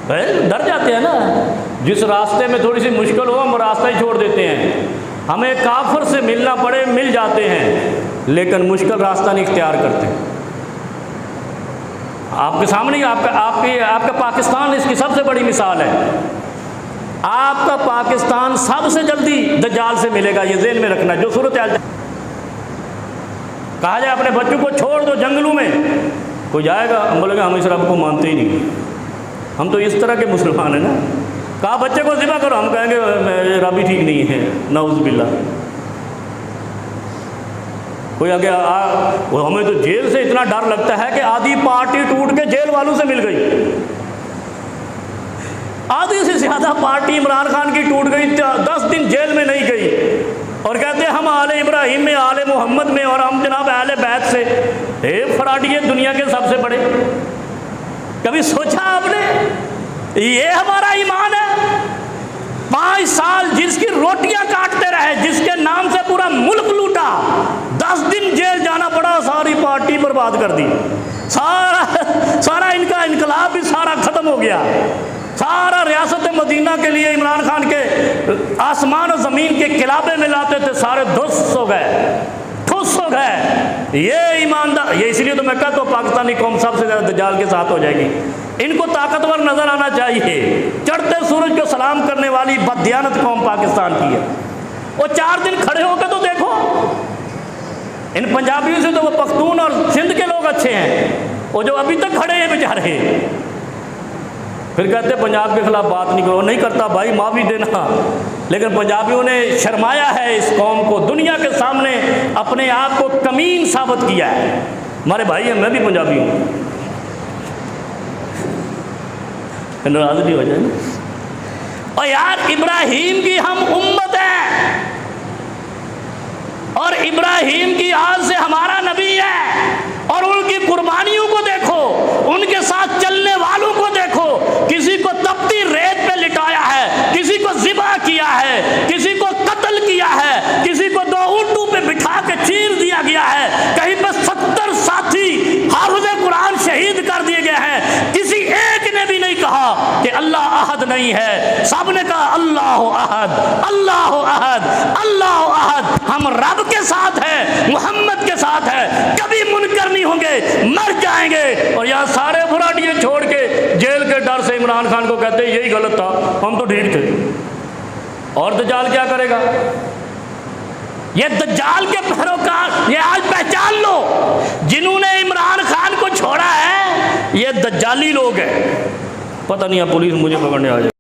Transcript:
डर जाते हैं ना, जिस रास्ते में थोड़ी सी मुश्किल हो हम रास्ता ही छोड़ देते हैं। हमें काफिर से मिलना पड़े मिल जाते हैं, लेकिन मुश्किल रास्ता नहीं इख्तियार करते। आपके सामने आपका पाकिस्तान इसकी सबसे बड़ी मिसाल है। आपका पाकिस्तान सबसे जल्दी दज्जाल से मिलेगा, ये ज़हन में रखना। जो सूरत हाल कहा जाए अपने बच्चों को छोड़ दो जंगलों में, कोई जाएगा, हम बोलेंगे हम इस रब को मानते ही नहीं, हम तो इस तरह के मुसलमान हैं ना। कहा बच्चे को ज़िबा करो, हम कहेंगे रब ही ठीक नहीं है, नाउज़ बिल्लाह। कोई आगे हमें तो जेल से इतना डर लगता है कि आधी पार्टी टूट के जेल वालों से मिल गई, आधी से ज़्यादा पार्टी इमरान खान की टूट गई, 10 दिन जेल में नहीं गई, और कहते हैं हम आले इब्राहिम में, आले मोहम्मद में, और हम जनाब आले बैत से। फराडिये दुनिया के सबसे बड़े। कभी सोचा आपने ये हमारा ईमान है? 5 साल जिसकी रोटियां काटते रहे, जिसके नाम से पूरा मुल्क लूटा, 10 दिन जेल जाना पड़ा, सारी पार्टी बर्बाद कर दी, सारा इनका इनकलाब भी सारा खत्म हो गया, सारा रियासत मदीना के लिए इमरान खान के आसमान और ज़मीन के किलाबे में लाते थे, सारे धुस हो गए, ठुस हो गए। ये ईमानदार, ये इसलिए तो मैं कहता हूँ पाकिस्तानी कौम सबसे ज़्यादा दज्जाल के साथ हो जाएगी। इनको ताकतवर नज़र आना चाहिए। चढ़ते सूरज को सलाम करने वाली बददियानत कौम पाकिस्तान की है। वो 4 दिन खड़े होकर तो देखो, इन पंजाबियों से तो वो पख्तून और सिंध के लोग अच्छे हैं, वो जो अभी तक खड़े हैं बेचारे। फिर कहते पंजाब के खिलाफ बात नहीं करो, नहीं करता भाई, माफ़ी देना। लेकिन पंजाबियों ने शर्माया है इस कौम को, दुनिया के सामने अपने आप को कमीन साबित किया है। हमारे भाई हैं, मैं भी पंजाबी हूँ, नाराज नहीं हो जाए। और यार इब्राहिम की हम उम्मत है, और इब्राहिम की आल से हमारा नबी है, और उनकी कुर्बानियों को देखो, उनके साथ चलने वालों को देखो। किसी को तपती रेत पे लिटाया है, किसी को ज़िबा किया है, किसी को कत्ल किया है, किसी को 2 ऊंटों पे बिठा के चीर दिया गया है, कहीं पर 70 साथी हाफिज़े कुरान शहीद कर दिए गए हैं। किसी एक ने भी नहीं कहा कि अल्लाह अहद नहीं है, सब ने कहा अल्लाह अहद, अल्लाह अहद, अल्लाह अहद। हम रब के साथ हैं, मोहम्मद के साथ हैं, कभी मुनकर नहीं होंगे, मर जाएंगे। और यहाँ सारे फराडिये छोड़ के जेल के डर से इमरान खान को कहते यही गलत था, हम तो ठीक थे। और दज्जाल क्या करेगा? ये दज्जाल के पैरोकार, ये आज पहचान लो, जिन्होंने इमरान खान को छोड़ा है ये दज्जाली लोग हैं। पता नहीं है पुलिस मुझे पकड़ने आ जाए।